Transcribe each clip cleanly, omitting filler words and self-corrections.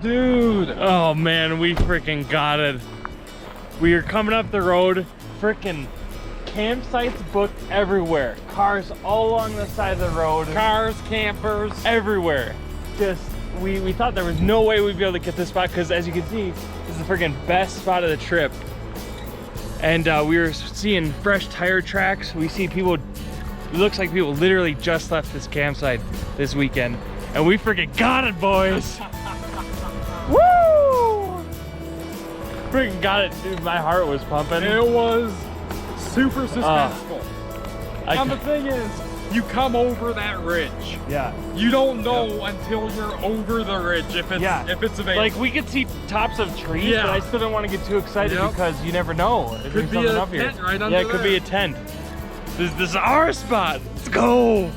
Dude, oh man, we freaking got it. We are coming up the road, freaking campsites booked everywhere. Cars all along the side of the road. Cars, campers, everywhere. Just, we thought there was no way we'd be able to get this spot because as you can see, this is the freaking best spot of the trip. And we were seeing fresh tire tracks. We see people, it looks like people literally just left this campsite this weekend. And we freaking got it, boys. Woo! Freaking got it, dude. My heart was pumping. It was super suspenseful. And the thing is, you come over that ridge. Yeah. You don't know until you're over the ridge if it's available. Like we could see tops of trees, but I still don't want to get too excited because you never know. Could be a tent right under there. Yeah, it could be a tent. This is our spot. Let's go.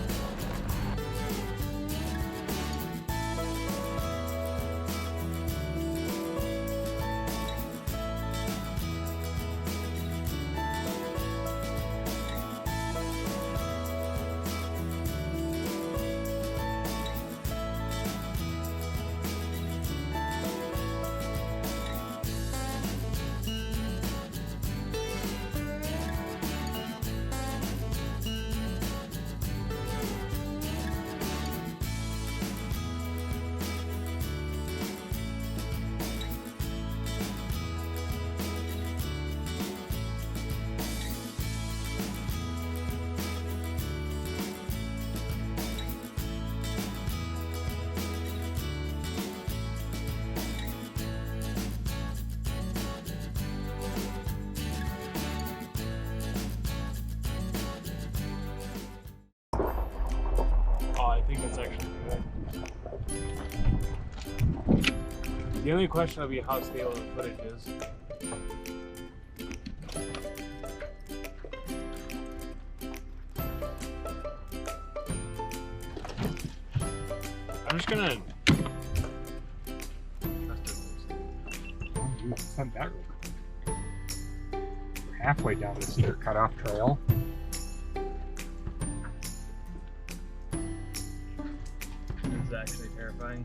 I think that's actually good. The only question will be how stable the footage is. I'm just gonna... It's not that real quick. We're halfway down this dirt cut-off trail. It's actually terrifying.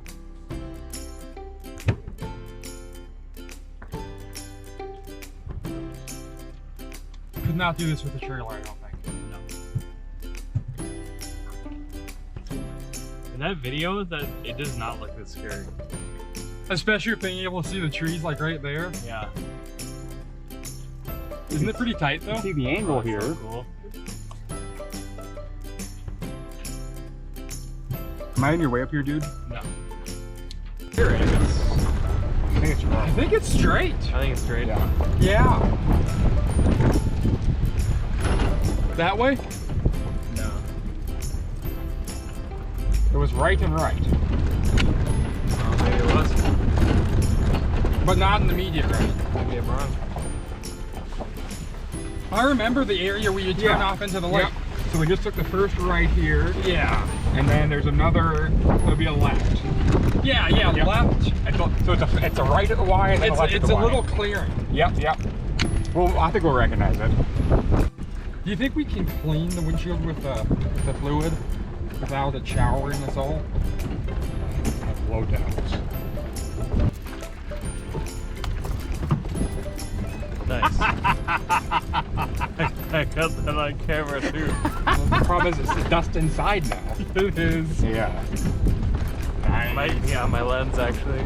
Could not do this with a trailer, I don't think. No. In that video, it does not look this scary. Especially with being able to see the trees like right there. Yeah. Isn't it pretty tight though? See the angle here. So cool. Am I on your way up here, dude? No. Here it is. I think it's wrong. I think it's straight. I think it's straight. Yeah. That way? No. It was right and right. Maybe it was. But not in the immediate right. Maybe I'm wrong. I remember the area where you turn off into the lake. Yep. So we just took the first right here, Yeah. and then there's another, there'll be a left. Yeah, Yep. left. So it's a right at the Y and then a left at It's the a Y. little clearing. Yep. Well, I think we'll recognize it. Do you think we can clean the windshield with the fluid without it showering us all? I have low doubts. Nice. I got that on camera too. Well, the problem is it's the dust inside now. It is. Yeah. Nice. My lens actually.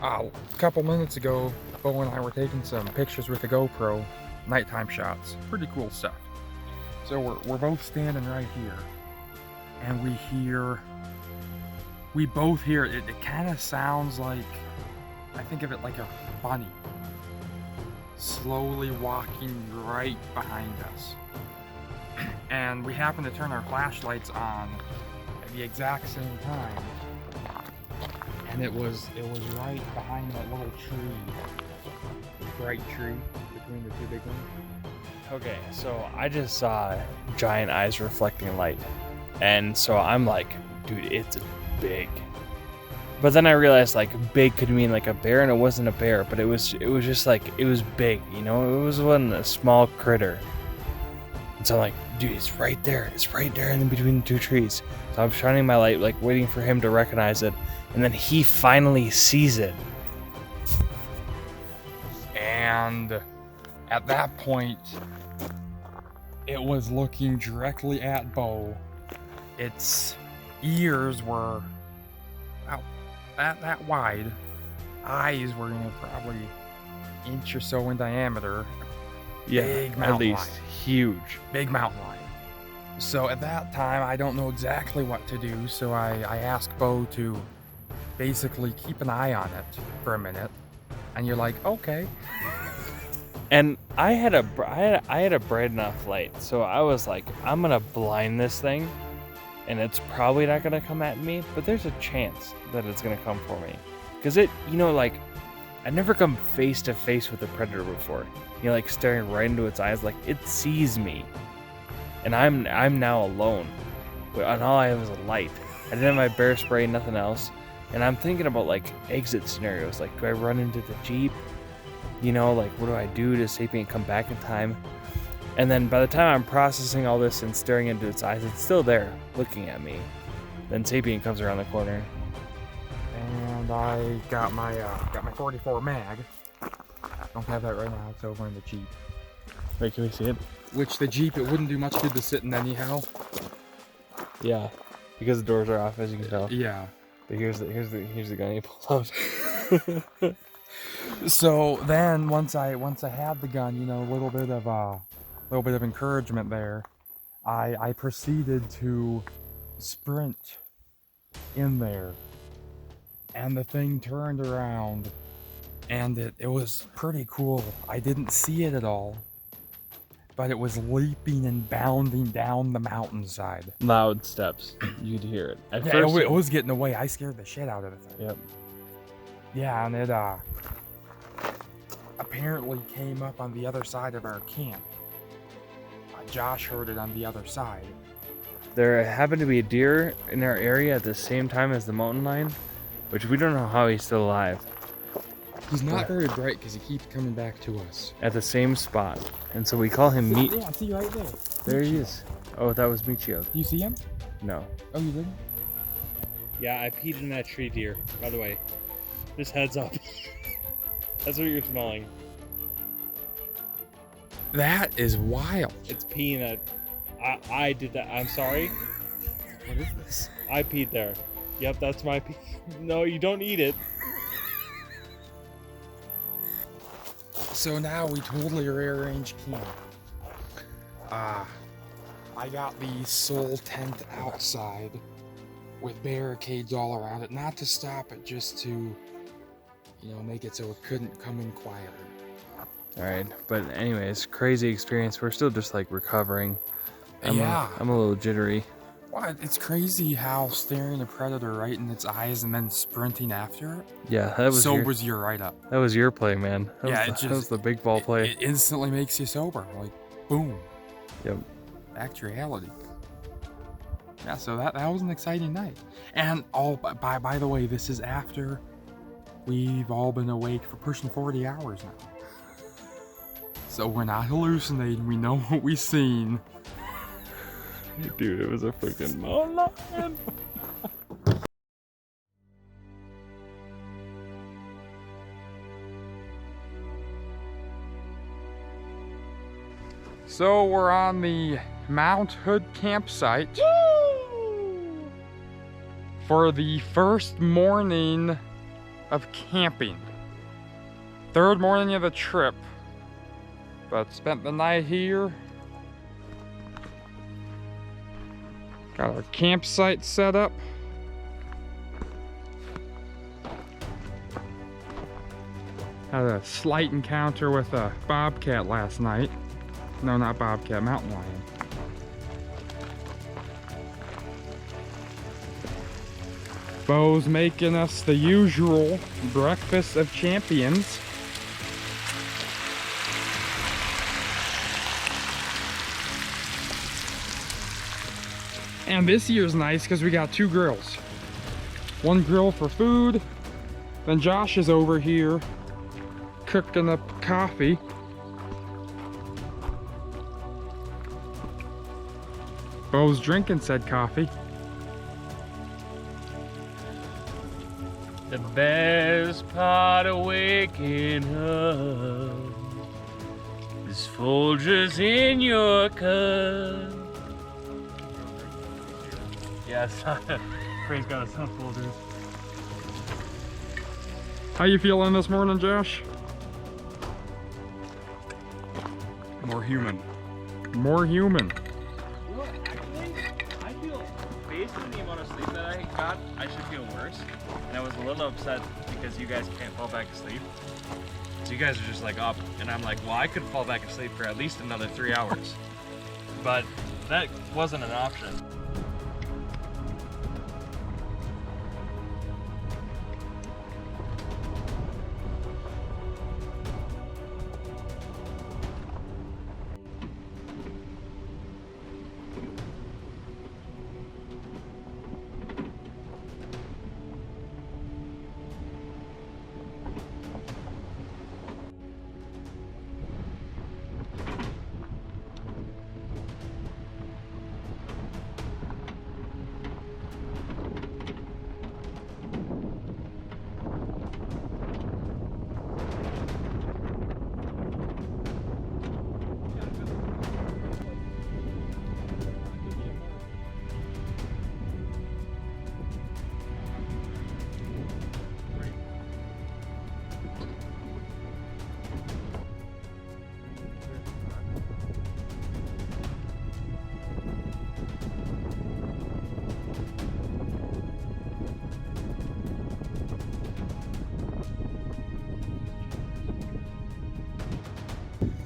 A couple minutes ago, Bo and I were taking some pictures with the GoPro, nighttime shots. Pretty cool stuff. So we're both standing right here, and we both hear it. It kind of sounds like, I think of it like a bunny slowly walking right behind us. And we happen to turn our flashlights on at the exact same time. And it was right behind that little tree, bright tree between the two big ones. Okay, so I just saw giant eyes reflecting light. And so I'm like, dude, it's big. But then I realized like big could mean like a bear, and it wasn't a bear, but it was just like, it was big, you know? It wasn't a small critter. And so I'm like, dude, it's right there. It's right there in between the two trees. So I'm shining my light, like waiting for him to recognize it. And then he finally sees it. And at that point, it was looking directly at Bo. Its ears were about that wide. Eyes were, probably an inch or so in diameter. Big mountain at least lion. huge. Big mountain lion. So at that time, I don't know exactly what to do. So I asked Bo to basically keep an eye on it for a minute. And you're like, okay. And I had a bright enough light, so I was like, I'm gonna blind this thing, and it's probably not gonna come at me, but there's a chance that it's gonna come for me, because it, like, I've never come face to face with a predator before. Like staring right into its eyes, like it sees me, and I'm now alone, and all I have is a light. I didn't have my bear spray, nothing else, and I'm thinking about like exit scenarios, like do I run into the Jeep? Like, what do I do? Does Sapien come back in time? And then by the time I'm processing all this and staring into its eyes, it's still there, looking at me. Then Sapien comes around the corner. And I got my 44 mag. Don't have that right now. It's over in the Jeep. Wait, can we see it? Which the Jeep, it wouldn't do much good to sit in anyhow. Yeah, because the doors are off, as you can tell. Yeah. But here's the gun he pulled out. So then once I had the gun, a little bit of encouragement there, I proceeded to sprint in there, and the thing turned around, and it was pretty cool. I didn't see it at all, but it was leaping and bounding down the mountainside. Loud steps. You'd hear it. At Yeah, first, it was getting away. I scared the shit out of it. Yep. Yeah, and it apparently came up on the other side of our camp. Josh heard it on the other side. There happened to be a deer in our area at the same time as the mountain lion, which we don't know how he's still alive. He's not very bright because he keeps coming back to us. At the same spot. And so we call him Meat. Yeah, I see right there. There he is. Oh, that was Michio. Do you see him? No. Oh, you didn't? Yeah, I peed in that tree, deer, by the way. Just heads up. That's what you're smelling. That is wild. It's peeing that. I did that. I'm sorry. What is this? I peed there. Yep, that's my pee. No, you don't eat it. So now we totally rearranged camp. I got the Soul tent outside with barricades all around it, not to stop it, just to, make it so it couldn't come in quietly. All right, but anyways, crazy experience. We're still just like recovering. I'm a little jittery. What? It's crazy how staring a predator right in its eyes and then sprinting after it. Yeah, that was sobers you right up. That was your play, man. That was the big ball play. It instantly makes you sober. Like, boom. Yep. Back to reality. Yeah, so that was an exciting night. And by the way, this is after we've all been awake for pushing 40 hours now. So we're not hallucinating. We know what we've seen. Dude, it was a freaking mountain lion. So we're on the Mount Hood campsite. Woo! For the first morning of camping. Third morning of the trip. But spent the night here. Got our campsite set up. Had a slight encounter with a bobcat last night. No, not bobcat, mountain lion. Bo's making us the usual breakfast of champions. And this year's nice because we got 2 grills. One grill for food, then Josh is over here cooking up coffee. Bo's drinking said coffee. The best part of waking up is Folgers in your cup. Yes, Praise God, it's not Folgers. How you feeling this morning, Josh? More human. More human. You know what, actually, I feel, based on the amount of sleep that I got, I should feel worse. And I was a little upset because you guys can't fall back asleep. So you guys are just like up, and I'm like, well, I could fall back asleep for at least another 3 hours. But that wasn't an option.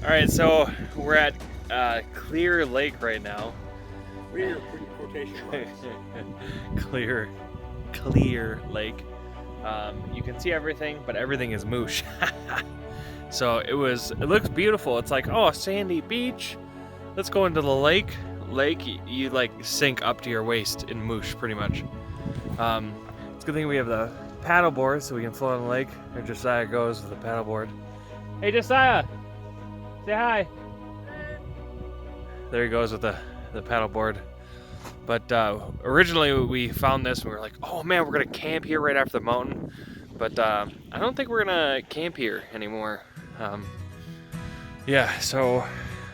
All right, so we're at Clear Lake right now. Clear quotation marks. Clear Lake. You can see everything, but everything is moosh. So it looks beautiful. It's like, oh, a sandy beach. Let's go into the lake. You like sink up to your waist in moosh, pretty much. It's a good thing we have the paddle board so we can float on the lake. There Josiah goes with the paddle board. Hey, Josiah. Say hi. There he goes with the paddle board. But originally we found this and we were like, oh man, we're gonna camp here right after the mountain. But I don't think we're gonna camp here anymore. Yeah, so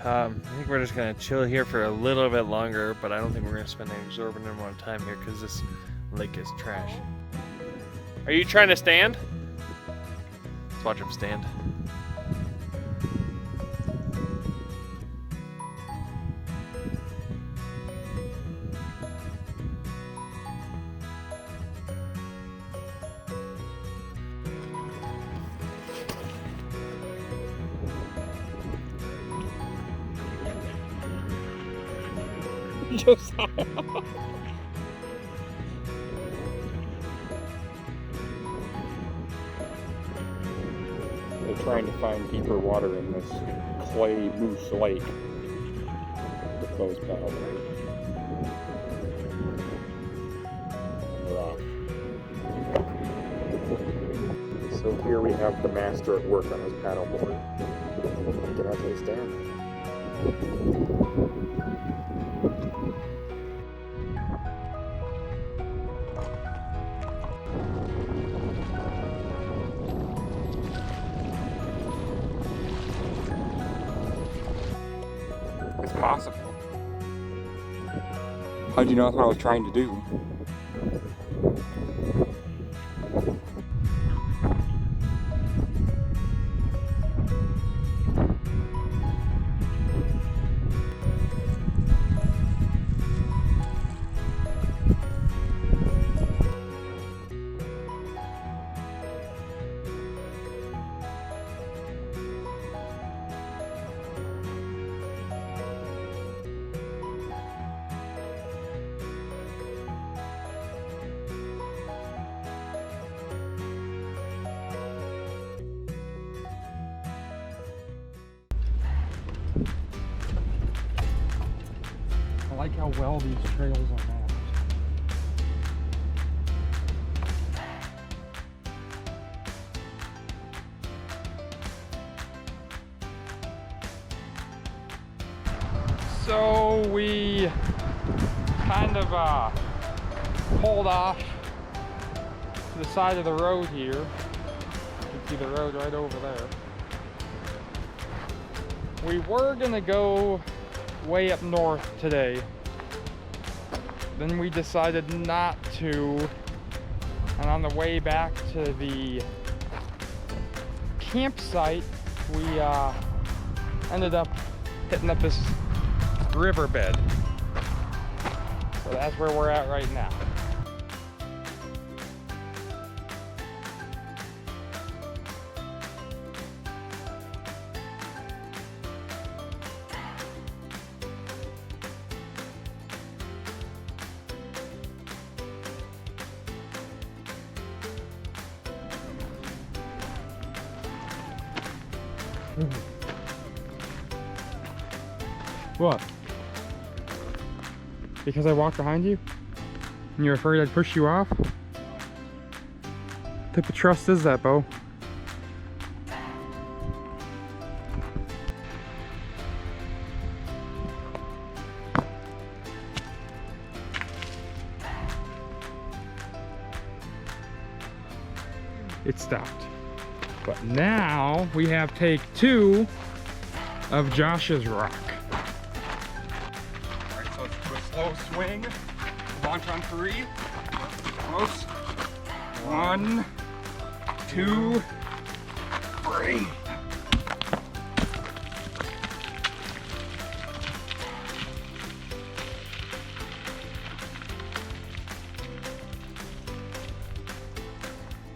I think we're just gonna chill here for a little bit longer, but I don't think we're gonna spend an exorbitant amount of time here because this lake is trash. Are you trying to stand? Let's watch him stand. Josiah. They're trying to find deeper water in this clay moose lake with those paddle boards. So here we have the master at work on his paddle board. Look at how they stand. It's possible. How'd you know that's what I was trying to do? like how well these trails are mapped. So we kind of pulled off to the side of the road here. You can see the road right over there. We were gonna go way up north today. Then we decided not to. And on the way back to the campsite, we ended up hitting up this riverbed. So that's where we're at right now. What? Because I walked behind you? And you're afraid I'd push you off? What type of trust is that, Bo? It stopped. But now we have take 2 of Josh's rock. Alright, so let's do a slow swing. Launch on 3. Close. 1, 2, 3.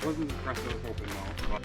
Wasn't as impressive as hoping though. But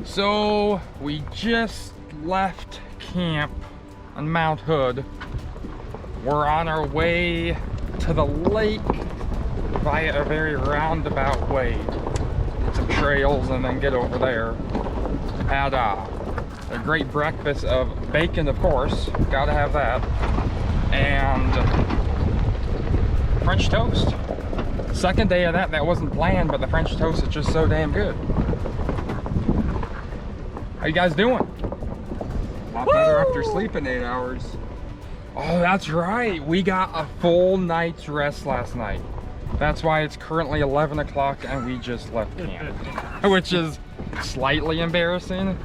so we just left camp on Mount Hood. We're on our way to the lake via a very roundabout way. Get some trails and then get over there. Had a great breakfast of bacon, of course, gotta have that, and French toast. Second day of that wasn't planned, but the French toast is just so damn good. How you guys doing? A lot better after sleeping 8 hours. Oh, that's right. We got a full night's rest last night. That's why it's currently 11 o'clock and we just left camp, which is slightly embarrassing.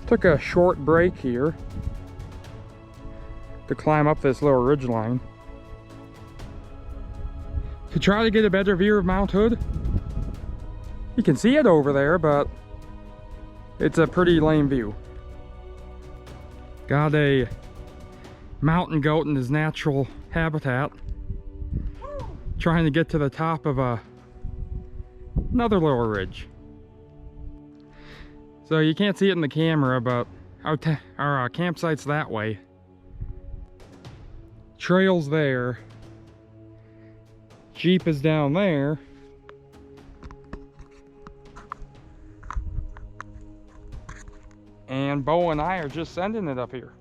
Took a short break here to climb up this little ridge line to try to get a better view of Mount Hood. You can see it over there, but it's a pretty lame view. Got a mountain goat in his natural habitat. trying to get to the top of another little ridge. So you can't see it in the camera, but our campsite's that way. Trail's there. Jeep is down there. And Bo and I are just sending it up here.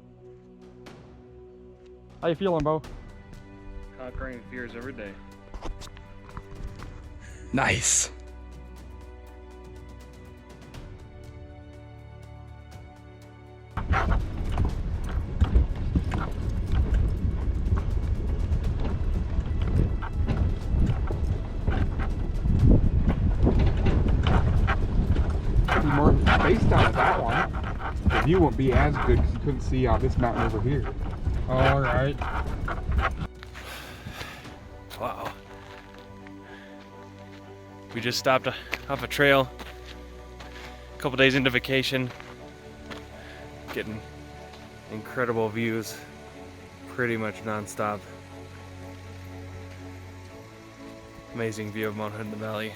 How you feeling, Bo? Conquering fears every day. Nice. Be more space down at that one. The view won't be as good because you couldn't see this mountain over here. All right. Wow. We just stopped off a trail. A couple days into vacation. Getting incredible views pretty much non-stop. Amazing view of Mount Hood in the valley.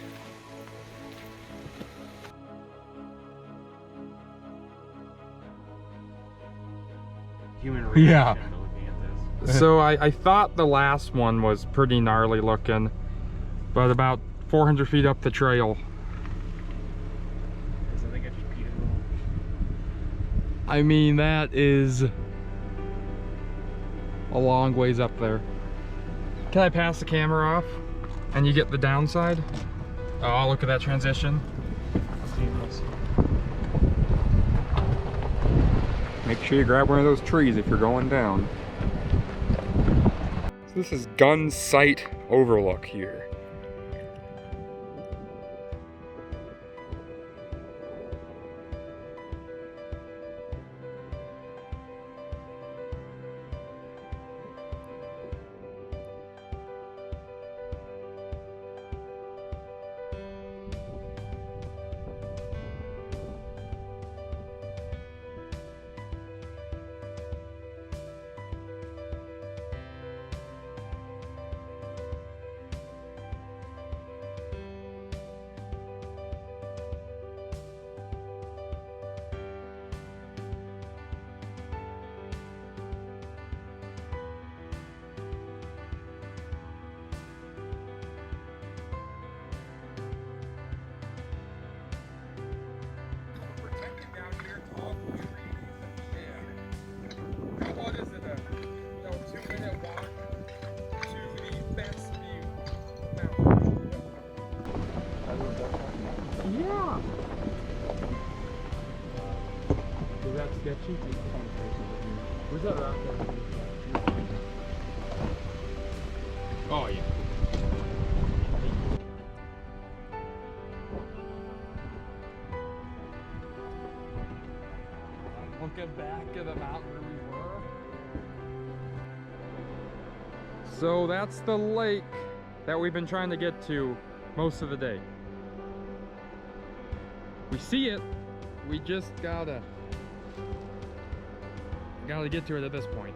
Human reaction Yeah. to looking at this. So I thought the last one was pretty gnarly looking, but about 400 feet up the trail, I think I just peed a little. I mean, that is a long ways up there. Can I pass the camera off and you get the downside? Oh, look at that transition. Seamless. Make sure you grab one of those trees if you're going down. So this is Gun Sight Overlook here. What is it? 2-minute walk to the best view mountain. Yeah. Is that sketchy? Where's that rock there? Oh yeah. Looking back at the mountain where we were. So that's the lake that we've been trying to get to most of the day. We see it, we just gotta get to it at this point.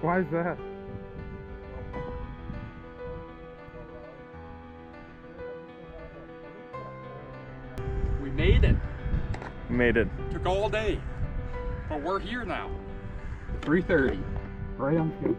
Why is that? We made it. Made it. Took all day. But we're here now. 3:30. Right on schedule.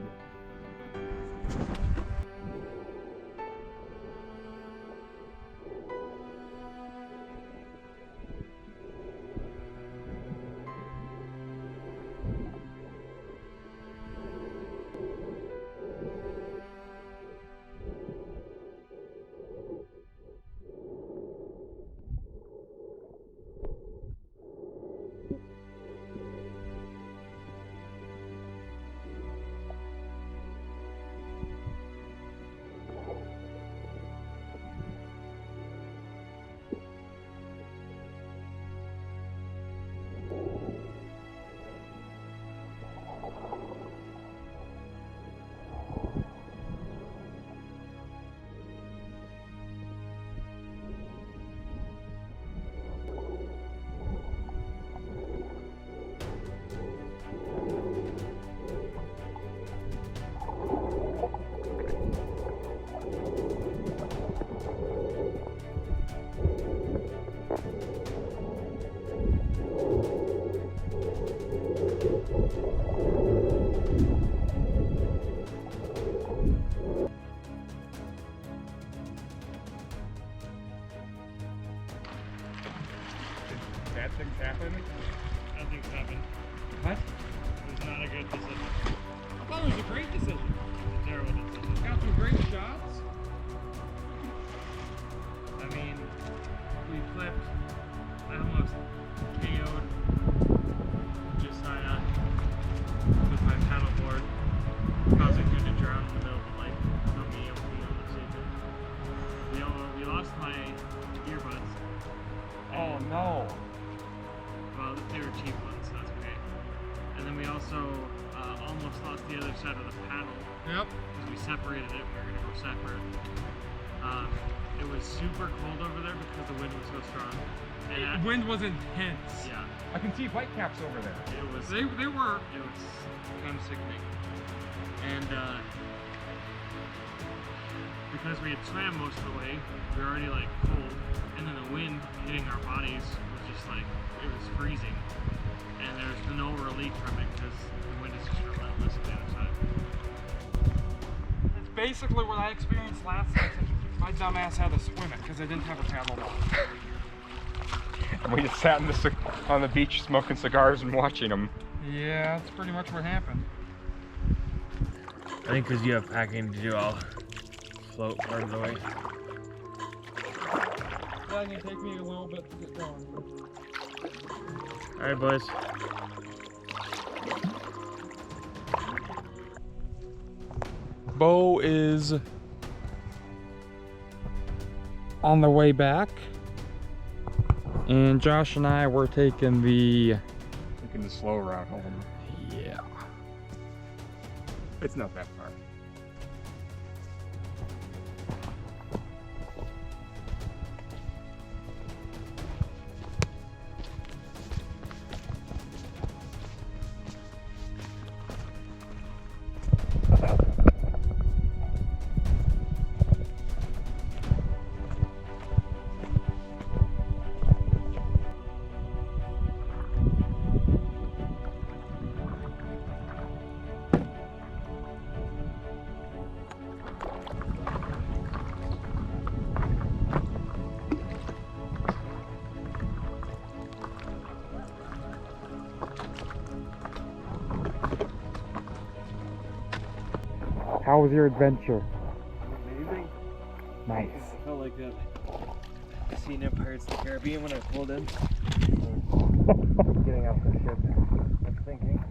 bad things happen? Nothing's happened. What? It was not a good decision. I thought it was a great decision. It's a terrible decision. Got some great shots. I mean, we flipped. I almost KO'd Josiah with my paddleboard, causing him to drown in the middle of the lake. Not me able to be able to save him. We lost my earbuds. Oh no. Well, they were cheap ones, so that's okay. And then we also almost lost the other side of the paddle. Yep. Because we separated it. We were going to go separate. It was super cold over there because the wind was so strong. And The wind was intense. yeah, I can see whitecaps over there. it was. They were. It was kind of sickening. And because we had swam most of the way, we were already like cold, and then the wind hitting our bodies was just like, it was freezing. And there's no relief from it because the wind is just relentless on the other side. It's basically what I experienced last season. My dumb ass had to swim it because I didn't have a paddleboard. And we just sat on the beach smoking cigars and watching them. Yeah, that's pretty much what happened. I think because you have packing to do, I'll float part of the way. That can take me a little bit to get going. Alright, boys. Bo is on the way back, and Josh and I were taking the slow route home. yeah. It's not that far. How was your adventure? Amazing. Nice. I felt like that scene in Pirates of the Caribbean when I pulled in. Getting off the ship. I'm thinking.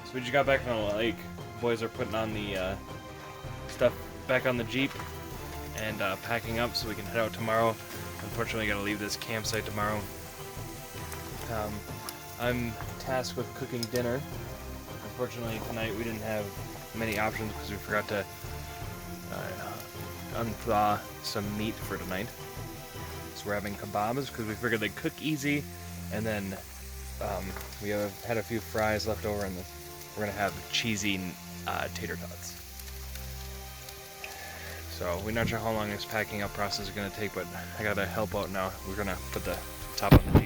So we just got back from the lake. Boys are putting on the stuff back on the Jeep and packing up so we can head out tomorrow. Unfortunately, I gotta leave this campsite tomorrow. I'm tasked with cooking dinner. Unfortunately, tonight we didn't have many options because we forgot to unthaw some meat for tonight. So we're having kebabs because we figured they'd cook easy, and then we have had a few fries left over, and we're gonna have cheesy tater tots. So we're not sure how long this packing up process is gonna take, but I gotta help out now. We're gonna put the top on the